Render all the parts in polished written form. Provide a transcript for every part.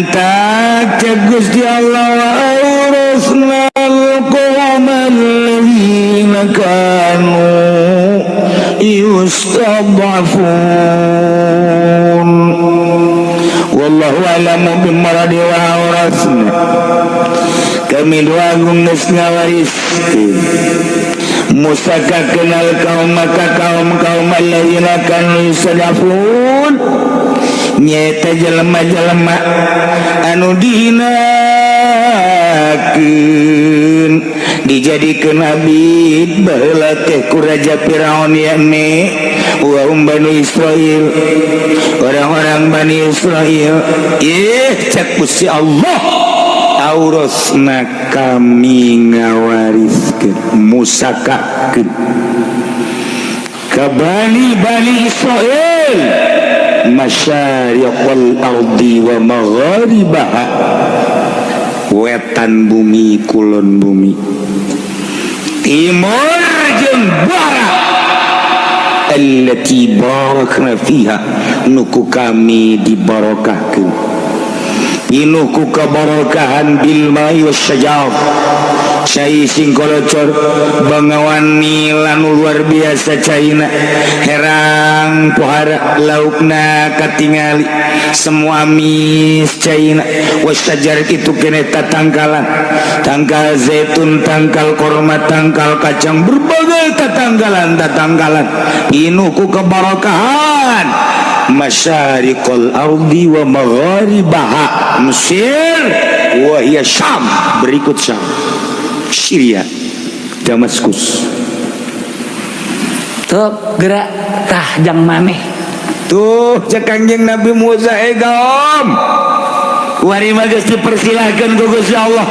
ngantak cek Gusti Allah wa awrasnal qawmal ladzina kanu yustad'afun wallahu a'lamu bimaradi wa awrasna kami doa geus ngawariskeun musaka kenal kaum maka kaum alladzina kanu yustad'afun nyata jelema-jelema anu dihinakeun dijadikeun abid baheula teh ku raja Firaun yakni wa Bani Israil orang-orang Bani Israil cek Gusti Allah aurasna kami ngawariskeun musakakeun ka Bani Israil masyariqal ardi wa magharibaha wetan bumi kulon bumi timur jeung barat allati barakna fiha nuku kami dibarokahkeun pinuh ku kabarakahan bil mai wasyajar cai sing kolocor bangawan nilan luar biasa caina herang pohara laukna katingali semua mis caina wasyajar itu kene tatangkalan tangkal zaitun tangkal korma tangkal kacang berbagai tatangkalan pinuh ku kabarakahan masyariqal ardi wa magharibaha Mesir wa hiya Syam berikut Syam Syria Damaskus tuh gerak tah jang maneh tuh cek Kangjeng Nabi Musa kaum wari mah geus dipersilahkeun ku Gusti Allah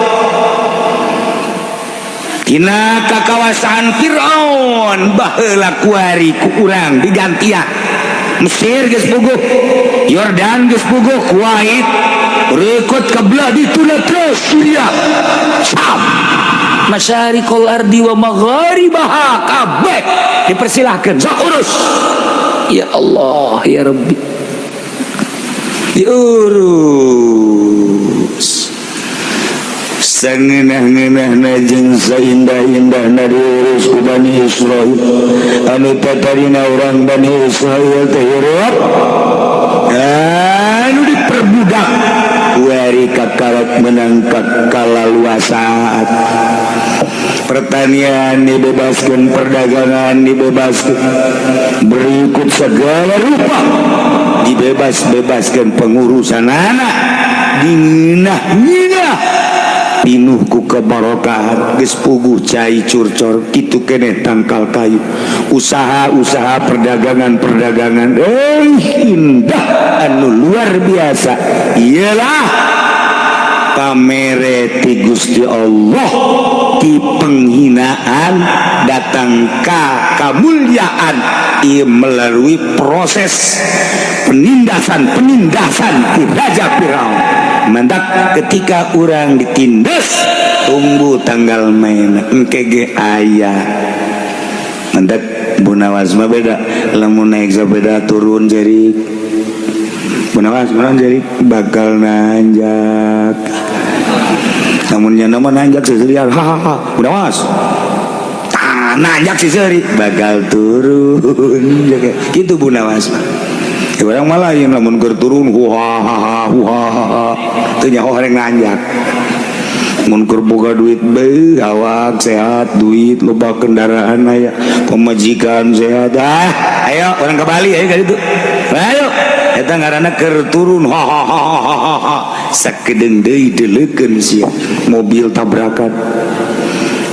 tina kakawasan Firaun baheula kuari ku urang digantian Mesir geus puguh Yordan geus puguh Kuwait rekod kabelah dituna terus Syria Syam masyariqal ardi wa magharibaha kabeh dipersilahkan sok urus ya Allah ya Rabbi diurus sangeunah-ngeunahna jeung saindah-indahna diurus ku Bani Israil anu tatarina urang Bani Israil teh hirup anu diperbudak wari kakarak menangkap kalaluasaan pertanian dibebaskan perdagangan dibebaskan berikut segala rupa dibebaskan pengurusan anak dinginah pinuh ku kebarokahan geus puguh cai curcor kitu keneh tangkal kayu usaha perdagangan indah anu luar biasa ialah pamere ti Gusti Allah ti penghinaan datang ka kamulyaan ieu melalui proses penindasan ti Raja Firaun mandak ketika orang ditindas tunggu tanggal main engkege ayah mandak Bunawas mah beda lamun naik sepeda turun jerik Bunawas mana jerik bakal nanjak namun nya nama nanjak seseri hahaha Bunawas nanjak seseri bakal turun gitu Bunawas orang malah yang namun turun huhahaha itu nyaho yang nanjak mun keur boga duit be awak sehat duit loba kendaraan aya pemajikan sehat ayo orang ke Bali ayo ka ditu ayo eta ngaranna keur turun hahaha sakedeung deui deleukeun sia mobil tabrakan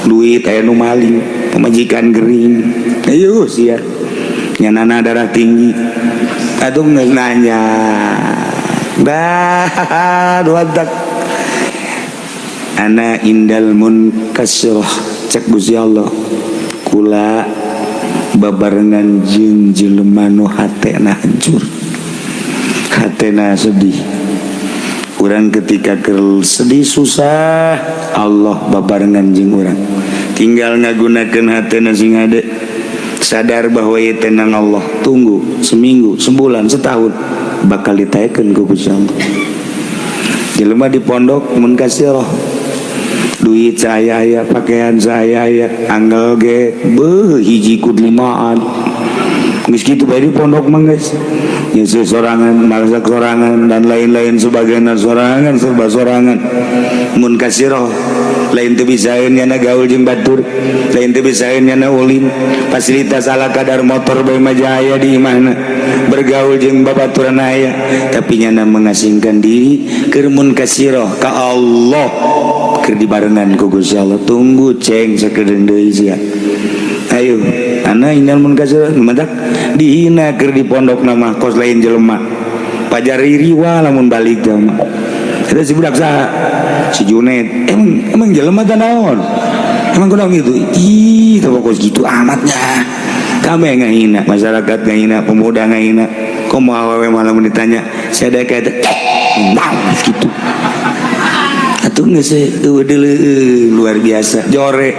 duit aya nu maling pemajikan gering ayo sia nyanana darah tinggi aduh nanya dah duadak ana indal munkasirah cek Gusti Allah kula babarengan jeung jelema nu hatena hancur hatena sedih urang ketika keur sedih susah Allah babarengan jeung urang tinggal ngagunakeun hatena sing hade sadar bahwa ieu tenang Allah tunggu seminggu sebulan setahun bakal ditaekeun ku Gusti Allah jelema di pondok mun kasih roh duit saya ya, pakaian saya ya, anggal ge beuh hiji ku 5an geus kitu bae di pondok mah guys. Nyeuseut sorangan, masak sorangan dan lain-lain sebagainya, sorangan serba sorangan. Mun kasiro lain teu bisaeun nyana gaul jeung batur, lain teu bisaeun nyana ulin, fasilitas ala kadar motor bae mah aya di imahna. Bergaul jeung babaturan aya, tapi nyana mengasingkan diri keur mun kasiro ka Allah keur dibarengan ku Gusti Allah. Tunggu ceng sakedeung deui sia. Ayo ana inal mun kasiro madak dihina keur di pondok nama kos lain jelema pajari riwa lamun balik mah eta si budak saha si Junaid emang jelema teh naon emang kunaon gitu ih teu kos gitu amatnya kami ngahina masyarakat ngahina pemuda ngahina kumaha awewe malam ditanya sadaya eta naon gitu atuh geus luar biasa jore.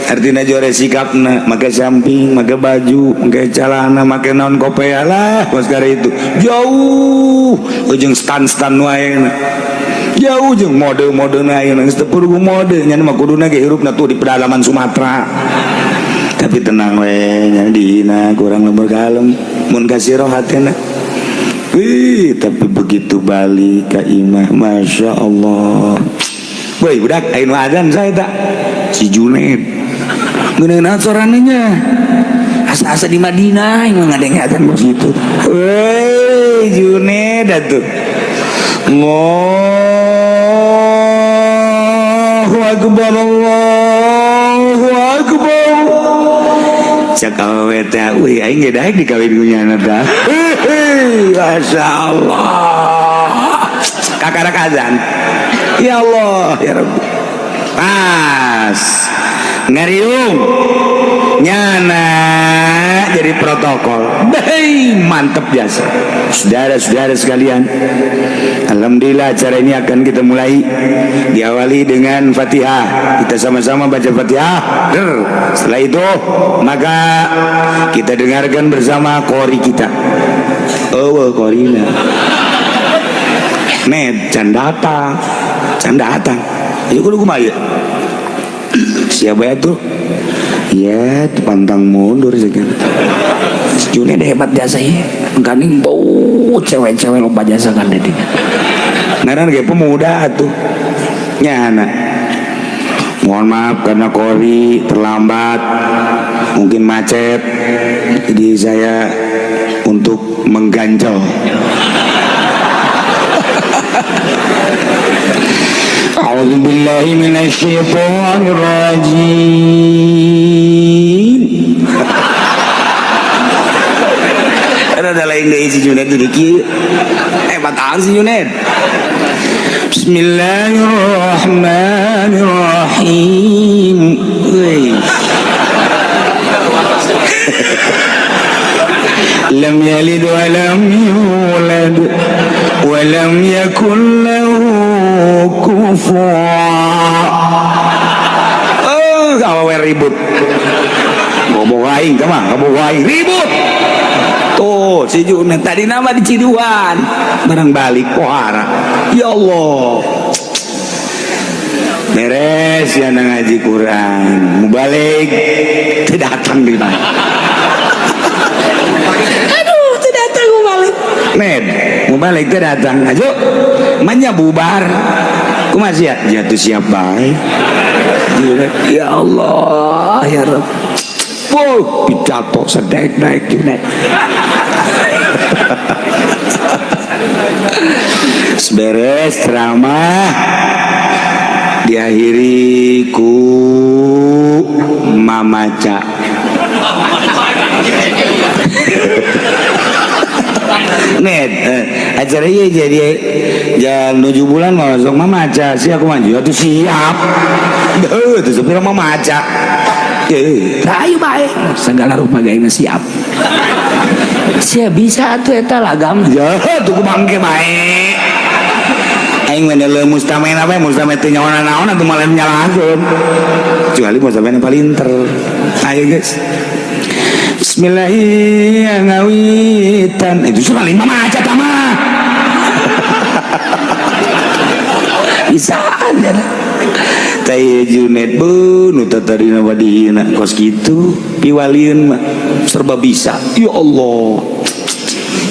Artinya jore sikapna, make samping, make baju, make celana, make naon kopea lah, pas kare itu jauh, ujung stan wae, jauh jeung mode ayeuna geus teu perlu mode, nya mah kuduna ge hirupna tuh di pedalaman Sumatera. Tapi tenang we, nya dina kurang lembur kalem, mun kasiro hatena. Tapi begitu balik ka imah, masya Allah. Woi budak, ayeuna adzan saya tak si Junaid. Ngeunaan sorananya asa-asa di Madinah yang ngadeng-ngadeng begitu. Woi Junaid atuh Allahu Akbar Allahu Akbar cak awewe teh euy aing ge daek dikawin ku nyana tah masya Allah kakarak azan ya Allah ya Rabbi pas ngariung nyana jadi protokol mantep biasa. Saudara-saudara sekalian, alhamdulillah acara ini akan kita mulai diawali dengan Fatihah. Kita sama-sama baca Fatihah. Setelah itu maka kita dengarkan bersama qori kita. Qorina Ned can datang ayo kudu kumaha siapa ya tuh ya pantang mundur sekian Junaid hebat jasa ya ganing bau cewek-cewek lomba jasa kan dedi ngaran ge pemuda tuh nyana mohon maaf karena qori terlambat mungkin macet jadi saya untuk mengganjal A'udzu billahi minasy syaithanir rajim. Ada lain deui si Junaid teh kieu. Bataan si Junaid. Bismillahirrahmanirrahim. Lam yalid wa lam yulad wa lam yakul lahu awewe ribut ngomong aing kemah ngomong aing ribut tuh si Junaid tadi nama di Ciduan barang balik pohara ya Allah beres ya ngaji Quran mau balik tidak datang di mana aduh tidak datang mau balik Ned mau balik tidak datang aja manya bubar ku masih jatuh siap baik ya Allah ya Rabb pidato sedek naik Junaid beres ceramah diakhiri ku mamaca Ned acara iya jadi jam 7 bulan masuk mama aja sih aku maju tuh siap tuh sepira mama aja ayo baik segala rupa gaya siap siap bisa tuh eta lagam ya tuh kumangke baik aing mah lemus tamen apa mustamen teh nyawana-naon atuh malah nyalahakeun kecuali mustamen palinter ayo guys Bismillahirrahmanirrahim itu cuma 5 macet mah pisaan ya. Teh Junet bu nu tatarina wadihina kos kitu piwalieun mah serba bisa. Ya Allah.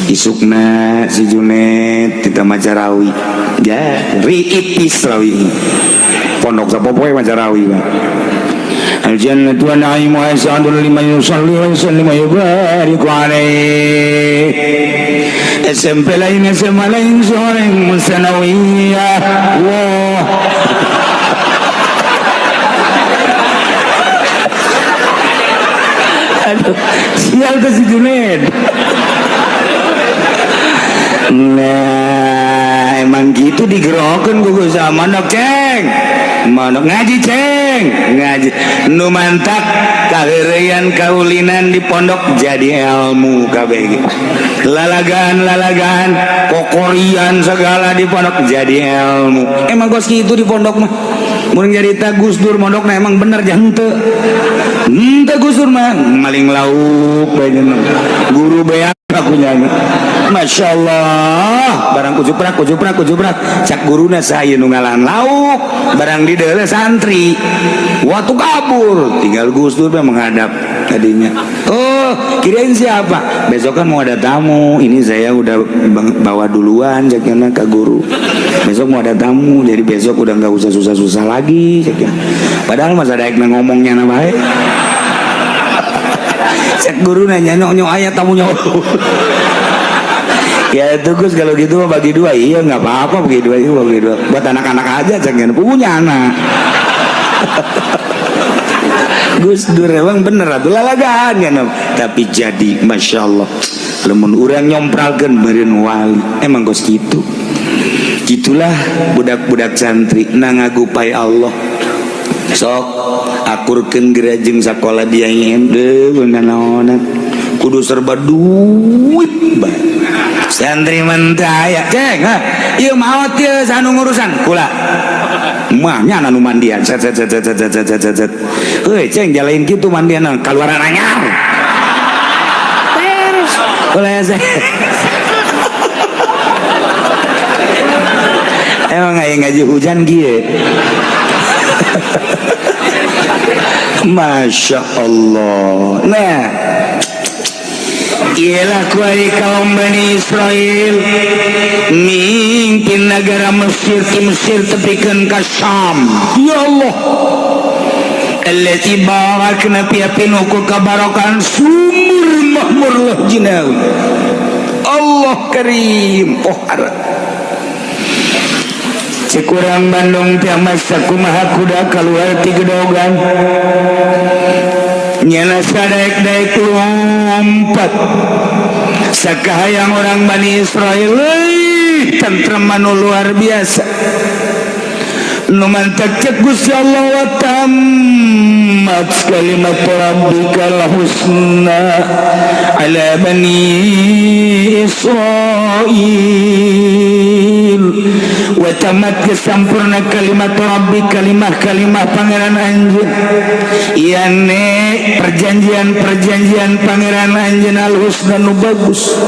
Isukna si Junet kita Macarawi. Ya, riipis rawi. Pondok sapopoe Macarawi mah. Al-jannatu wa na'imu asadul liman yusalli wa yusallim wa yubariku alaih. SMP lain SMA lain sore musanawiyah. Wah. Aduh, sial ke si Junaid. Nah, emang gitu digerokeun gugu sama manok ceng. Manok ngaji ceng, ngaji. Nu mantak kaheureyan kaulinan di pondok jadi ilmu kabeh. Lalagan kokorian segala di pondok jadi ilmu. Emang kos kitu di pondok mah. Mun nyarita Gus Dur mondokna emang bener jangan henteu. Henteu Gus Dur mah maling lauk bae guru beak aku nyanyi. Masya Allah, barang kujuprak cak guruna saya nu ngalahan lauk, barang di dalam santri waktu kabur tinggal Gus Dur menghadap tadinya. Oh, kirain siapa? Besok kan mau ada tamu, ini saya udah bawa duluan caknya ke guru. Besok mau ada tamu, jadi besok udah nggak usah susah-susah lagi caknya. Padahal masa daek ngomongnya na bae. Cak guru nanya nyok ayat tamunya. Ya itu Gus kalau gitu bagi dua, iya nggak apa-apa bagi dua buat anak-anak aja jangan punya anak. Gus Dur emang bener atuh lalagaan kan, tapi jadi Masya Allah lemun urang nyompralkeun meureun wali emang Gus gitu. Gitulah budak-budak santri nangagupai Allah. Sok akurkeun gerajeng sakola dia ende beunanaona kudu serba duit bae. Santri mentaya ceng ha ieu maot teu sanu ngurusan kula mah nya anu mandian set heuy ceng jalain kitu mandian kaluaran anyar beres oleh emang ngaji hujan kieu. Masya Allah. Nah, ialah kuari kaum Bani Israel mimpin negara Mesir ke Mesir tepikeun ka Syam. Ya Allah, allati barakna fi pinuku kabarakan sumur mahmur lah jinau. Allah karim pohara cekurang Bandung tiamas sakumaha kuda keluar ti gedogan nyana sadaek-daek lompat sakahayang orang Bani Israel tentrem anu luar biasa nu mantak cek Gusti Allah wa tammat kalimat rabbikal husna ala Bani Israil wa tamat kesampurna kalimat rabbi kalimah pangeran anjeun iane perjanjian pangeran anjeun al husna nu bagus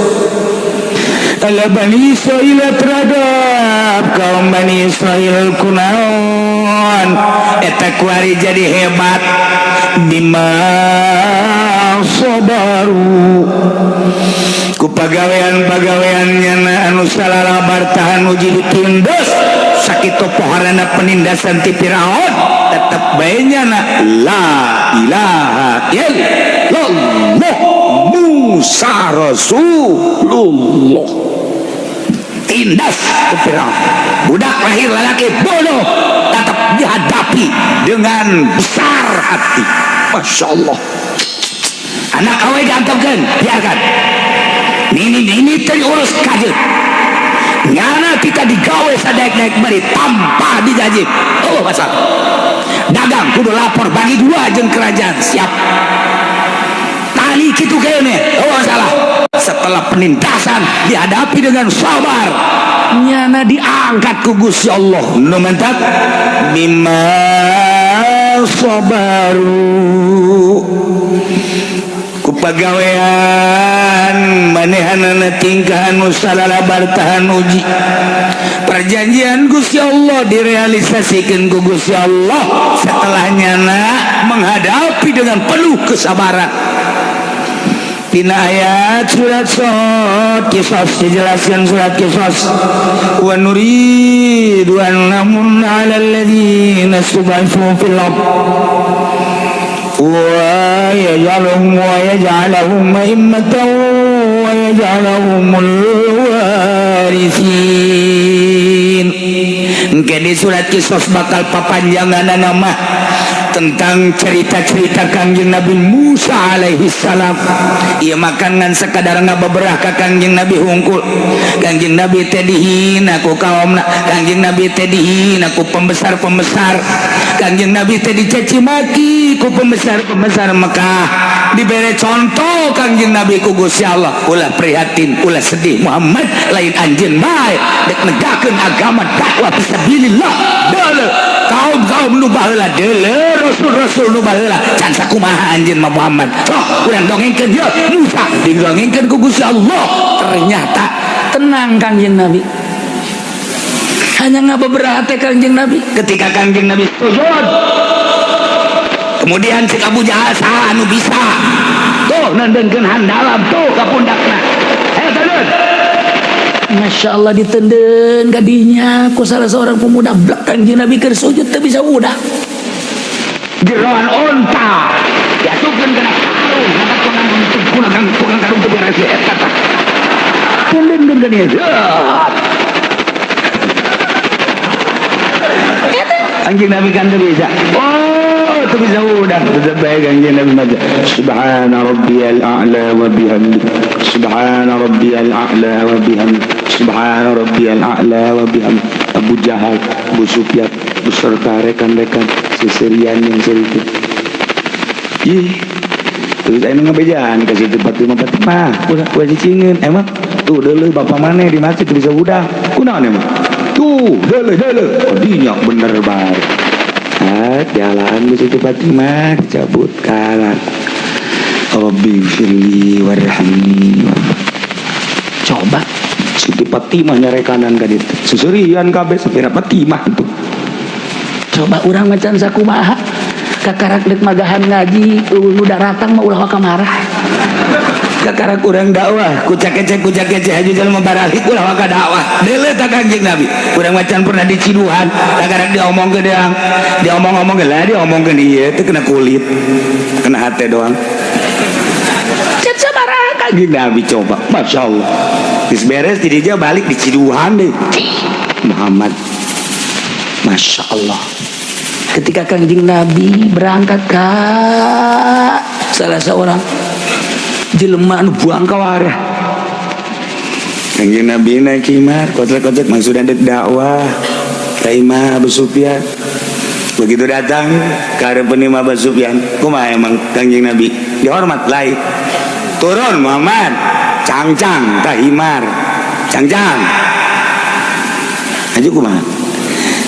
ala Bani Israil terhadap kaum Bani Israil kunaon eta kuari jadi hebat bima sabaru ku pagawean-pagaweannya anu salalabar tahan uji ditindas sakitu poharana penindasan ti Firaun tetep bae nyana la ilaha illallah Musa Rasulullah tindas ke Firaun budak lahir lelaki bodoh tetap dihadapi dengan besar hati. Masya Allah anak awal diantapkan biarkan ini terurus kaget nyana kita digawe sadaek-daek bari tanpa digaji. Oh masalah dagang kudu lapor bagi dua jeung kerajaan siap tali kitu kene. Oh masalah setelah penindasan dihadapi dengan sabar nyana diangkat ku Gusti Allah nu mantap bima sabaru ku pagawean manehanana tingkah anu salalabar tahan uji perjanjian Gusti Allah direalisasikan ku Gusti Allah setelahnya menghadapi dengan penuh kesabaran. Tina ayat surat Shad Qisas dijelaskan surat Qisas wa nuridu an namunna 'alal ladzina istud'ifu fil ardh wa yaj'alahum a'immatan wa yaj'alahumul warithin. Engke di surat Qisas bakal papanjangan nama tentang cerita-cerita Kangjeng Nabi Musa alaihi salam. Ia makan ngan sekadar ngabeberah ka Kangjeng Nabi hungkul. Kangjeng Nabi teh dihina ku kaumna, Kangjeng Nabi teh dihina ku pembesar-pembesar, Kangjeng Nabi teh dicaci maki ku pembesar-pembesar Mekah. Dibere contoh Kangjeng Nabi ku Gusti Allah, ulah prihatin, ulah sedih Muhammad lain anjeun bae dek negakeun agama dakwah fisabilillah. Deuleu kaum nu baheula, deuleu rasul-rasul nu baheula can sakumaha anjeun mah Muhammad. Urang dongengkeun ieu Musa didongengkeun ku Gusti Allah. Ternyata tenang Kangjeng Nabi. Hanya ngabeberah teh Kangjeng Nabi. Ketika Kangjeng Nabi sujud, kemudian cek Abu Jahal saha anu bisa tuh nendengkeun handalam tuh ka pundakna. Teudeun. Masya Allah ditenden gadinya ku salah seorang pemuda blak Kangjeng Nabi keur sujud teu bisa udah. Jeroan onta diasupkeun kana karung ngangkat tukang karung teu beres eta tah. Tendengkeun ka dieu. Kangjeng Nabi kan teu bisa. Teu bisa udah. Teu bae Kangjeng Nabi mah. Subhana rabbiyal a'la wa bihamdi. Subhana rabbiyal a'la wa bihamdi. Subhana rabbiyal a'la wa bihamdi. Abu Jahal, Abu Sufyan beserta rekan-rekan seserian yang serius. Terus ayeuna ngabejaan ka situ Fatimah udah cicingin emang tuh deuleu bapak maneh di masjid bisa udah kunaon emang tuh deuleu dinya bener bae. Jalan ke situ Fatimah dicabut kanan. Rabbi firli warhamni. Coba Siti Fatimah nyare kanan ka ditu. Susurian kabeh sapira Fatimah itu. Coba urang macan sakumaha kakarak dek magahan ngaji udah ratang mah ulah kamarah. Kakarak urang dakwah kucak kece haji jalma baralik ulah ka dakwah. Deuleu ka Kangjeng Nabi. Urang macan pernah diciduhan kakarak diomongkeun deang. Diomong-omongkeun lah diomongkeun ieu teh kena kulit. Kena hate doang. Cek sabaraha Kangjeng Nabi coba. Masya Allah. Geus beres di dieu balik diciduhan deh. Muhammad. Masya Allah. Ketika Kangjeng Nabi berangkat ke salah seorang jelema anu buang ka wareh. Kangjeng Nabi naik himar, kotek-kotek maksudnya dek dakwah. Kaimah Abu Sufyan. Begitu datang ke harapan Abu Sufyan, kumaha emang Kangjeng Nabi dihormat lain. Turun Muhammad, cangcang tah himar. Cangcang. Aju kumaha?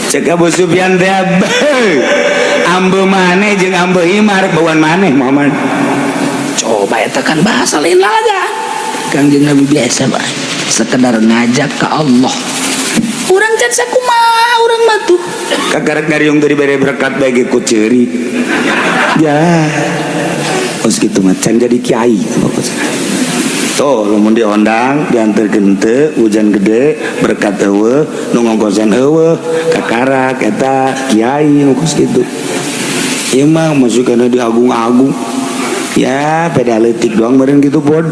Cek Abu Sufyan teh ambe maneh jeung ambe himar bauan maneh Muhammad. Coba eta kan bahasa lain laga. Kangjeng Nabi biasa bae. Sekedar ngajak ke Allah. Urang can sakumaha urang mah tuh. Kagarak ngariung teu dibere berkat bae ge ku ceuri. Ya. Os kitu mah can jadi kiai pokokna. Tuh lamun diondang dianterkeun teu hujan gede berkat eueuh nu ngongkosan eueuh kakarak eta kiai nu kos kitu. Ieu mah masukana di agung-agung. Ya beda leutik doang meureun kitu bod.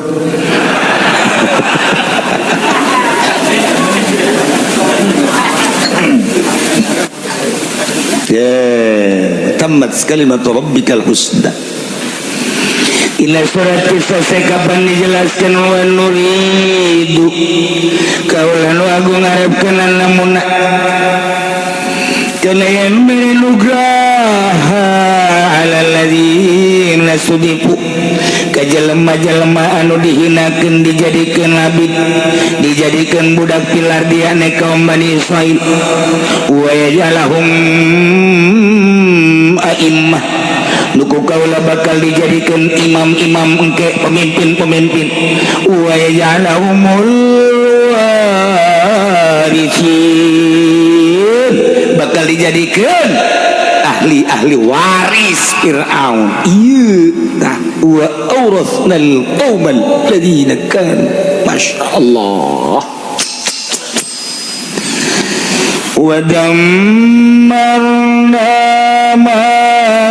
Ya tamat kalimat rabbikal husna. Ila surat selesai kapan dijelaskan wa nuridu kaulan wa agung ngarepkeun lamun kana yang menugraha ala ladzina sudifu ka jelema-jelema anu dihinakeun dijadikeun abid dijadikeun budak pilar diane kaum Bani Israil wa yajalahum a'immah nuku kaula bakal dijadikan imam-imam engke pemimpin-pemimpin wa ya'lamul warisin bakal dijadikan ahli-ahli waris Fir'aun. Iya nah wa awrathnal qaumal ladzina kan masyaallah wa dammarna ma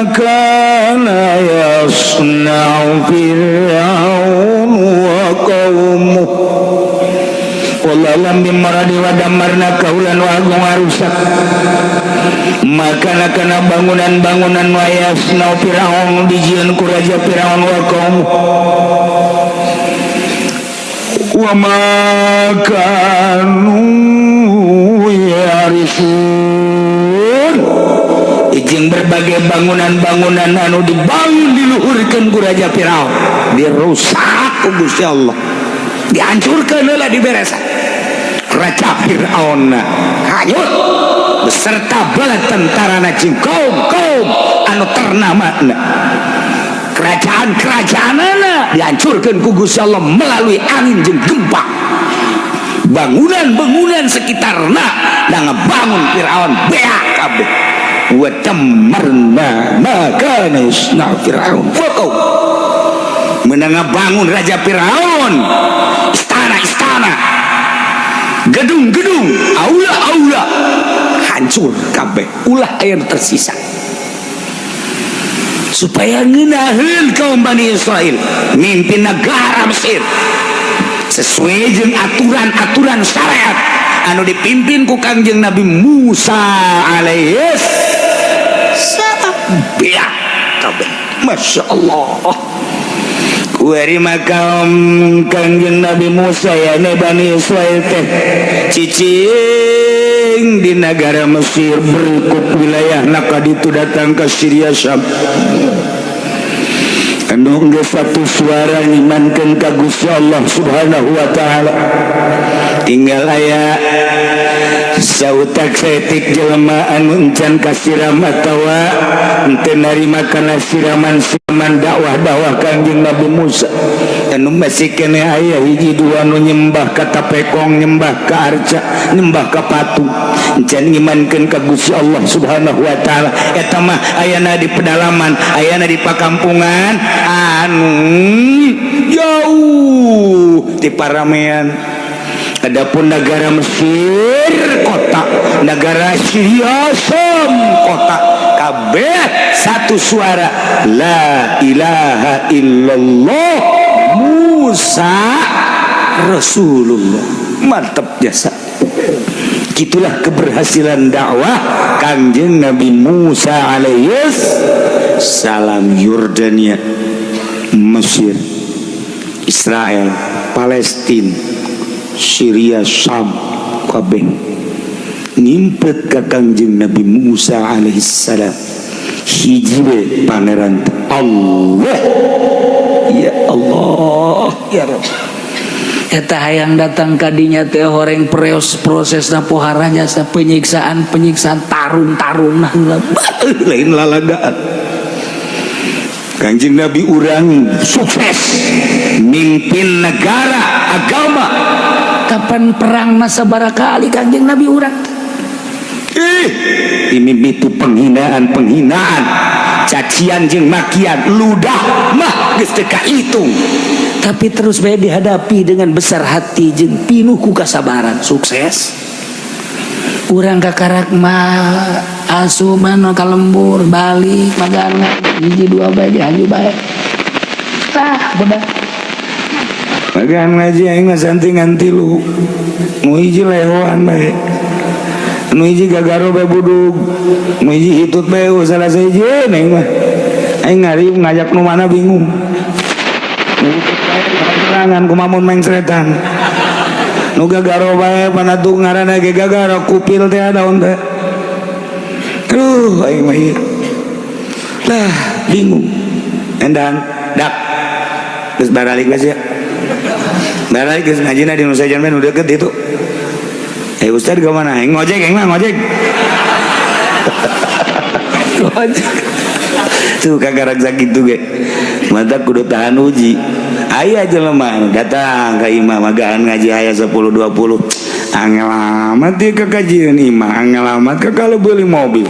kana yasna'u Fir'aun wa qaumuhu wallalam bimaradi wa dammarna kaulan wa agung arusak maka kana bangunan-bangunan wa yasna'u Fir'aun dijieun ku raja Fir'aun wa qaumuhu wa ma kanu yarisun ijing berbagai bangunan-bangunan anu dibangun diluhurkeun ku raja Firaun dirusak ku Gusti Allah dihancurkeun heula diberesan raja Firaun hanyut beserta bala tentarana jeung kaum anu ternamana kerajaan-kerajaanana dihancurkeun ku Gusti Allah melalui angin jeung gempa bangunan-bangunan sekitarna da ngebangun Firaun beak kabeh wa tammarna ma kana yasna Firaun faqau meunang ngabangun raja Firaun istana-istana gedung-gedung aula-aula hancur kabeh ulah aya tersisa supaya ngeunaheun kaum Bani Israel mimpin negara Mesir sesuai jeung aturan-aturan syariat anu dipimpin ku Kangjeng Nabi Musa alaihi salam biak kabeh masyaallah kuari makam Kangjeng Nabi Musa ya ne Bani Israil teh cicing di negara Mesir berikut wilayah nakaditu datang ke Syria Syam anu geus satu suara ngimankeun ka Gusti Allah Subhanahu wa taala tinggal aya sautak setik jelema anu encan kasiram atawa henteu narima kana siraman dakwah Kangjeng Nabi Musa anu masih kene aya hiji dua anu nyembah ka tapekong nyembah ka arca nyembah ka patung encan ngimankeun ka Gusti Allah Subhanahu wa taala eta mah ayana di pedalaman ayana di pakampungan anu jauh di paramean. Adapun negara Mesir kota, negara Syria Syam kota, kabeh satu suara la ilaha illallah Musa Rasulullah. Mantap jasa. Itulah keberhasilan dakwah Kangjeng Nabi Musa alaihi salam. Yordania, Mesir, Israel, Palestina, Syria, Syam kabeh ngimpet ka Kangjeng Nabi Musa alaihi salam hiji we pangeran Allah. Ya Allah ya Rabb eta hayang datang kadinya teh horeng prosesna poharanya sa penyiksaan tarung-tarungna lain lalagaan. Kangjeng Nabi urang sukses mimpin negara agama. Kapan perang masa barakali Kangjeng Nabi urang ini itu penghinaan cacian jeung makian ludah mah geus teu kahitung tapi terus bae dihadapi dengan besar hati jeung pinuh ku kasabaran sukses. Urang kakarak mah asuman ka lembur balik magana hiji dua bae haju bae bedah magan ngaji aing mah santingan 3 nu hiji lehoan bae nu hiji gagaro bae budug nu hiji hitut bae salah sahiji aing mah aing ngari ngajak nu mana bingung nu hitut bae terangan kumamun mengsretan nu gagaro bae panatu ngaranna ge gagaro kupil teh daun teh aing mah lah bingung endang dak geus baralik geus ya baralik geus ngajina di Nusa Jamban udah deket itu Ustaz ke mana? Ngojek, ngojek. Tuh kagak sakit tuh ge mata kudu tahan uji. Aya jelema datang ka imam magaan ngaji aya 10-20 angel amat dia ke kajian imam, angel amat ke kalau beli mobil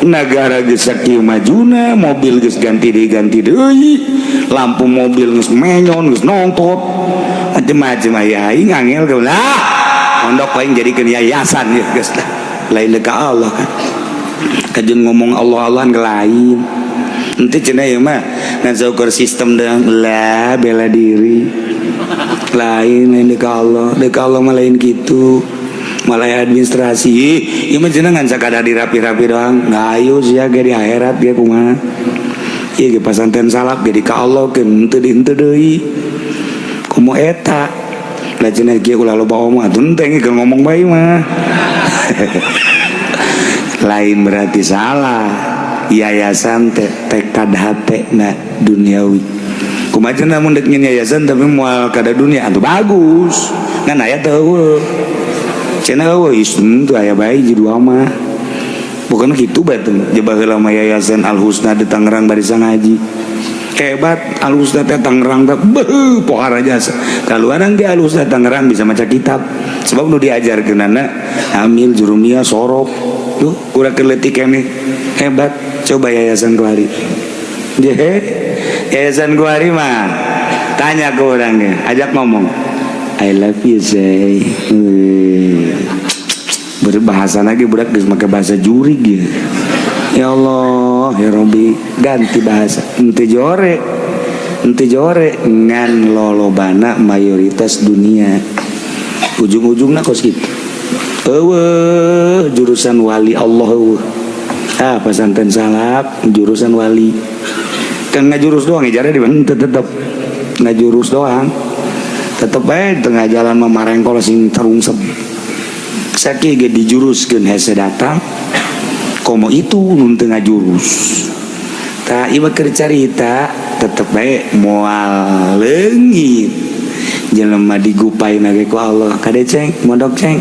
negara geus sakieu majuna, mobil geus ganti deui, lampu mobil geus menyon geus nongtot macem-macem aya aing angel ke lah pondok paling jadikeun yayasan ya geus lain ka Allah kan kajeun ngomong Allah-Allahan ke lain ente cenah ieu mah ngan saukur sistem dah lah bela diri lain ka Allah mah lain kitu malah administrasi ieu mah cenah ngan sakadar dirapi-rapi doang ngayu sia ge di akhirat ge kumaha ieu ge pasantren salak ge di ka Allah ke henteu deui kumaha eta lah cenah kieu ulah loba omong atuh teh keur ngomong bae mah lain berarti salah yayasan teh tekad hate na duniawi kumaha namun dek nyen yayasan tapi moal kada dunia atuh bagus ngan aya teu cenah eueuh tuh aya bae judul mah bukan kitu bae teh jeba heula mah yayasan Al Husna di Tangerang barisan haji hebat Al Husna teh Tangerang teh beuh pohara jasa kaluaran ge Al Husna Tangerang bisa maca kitab sebab nu diajarkeunana hamil jurumiyah sorop tuh kurang keletik kene hebat coba yayasan Kuari yayasan Kuari mah tanya ke orangnya ajak ngomong I love you say berbahasa lagi budak geus make bahasa jurig ya Allah ya Rabbi ganti bahasa ente jore ngan lolobana mayoritas dunia ujung-ujungna kos kitu jurusan wali Allah pesantren salap jurusan wali kan ngajurus doang ijarah di mana tetep ngajurus doang tetep bae tengah jalan memarengkol sing terungsep sakieu ge dijuruskeun hese datang komo itu nun teu ngajurus tah ieu keur carita tetep bae moal leungit jelema digupaina ge ku Allah kade ceng mondok ceng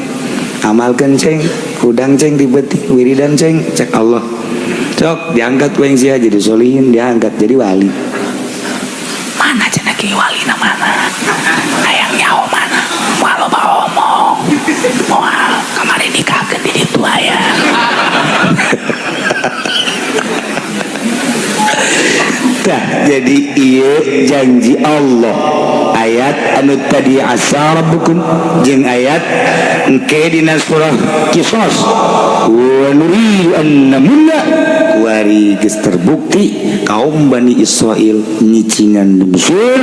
amalkan ceng udang ceng tiba-tiba wiridan ceng cek Allah cok diangkat weng sia jadi solihin diangkat jadi wali mana cenah ki wali na mana hayang nyaho mana moal loba omong moal kamari nikahkeun di ditu aya tah jadi ieu janji Allah ayat anu tadi asa rabbukum jeung ayat engke dina surah Qisas wa nuri annamunna wari geus terbukti kaum Bani Israil nyicingan di Mesir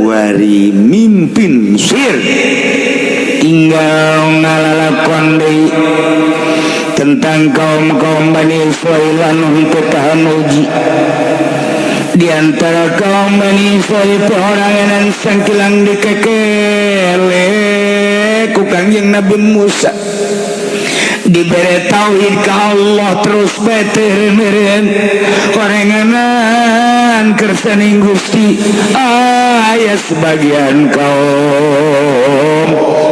wari mimpin Mesir tinggal ngalalakon deui tentang kaum Bani Israil anu henteu tahan uji di antara kaum Bani Israil orang yang sangkilang dikekele ku Kangjeng Nabi Musa diberi tauhid ka Allah terus beteureun orenganan kersaning Gusti aya sebagian kaum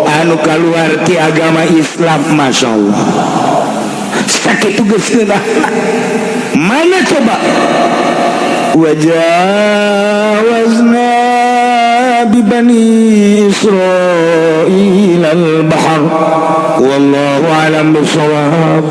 anu kaluar ti agama Islam masyaallah sakitu geus mana coba wajawazna bibani Israil al-bahr wallahu alam bisawab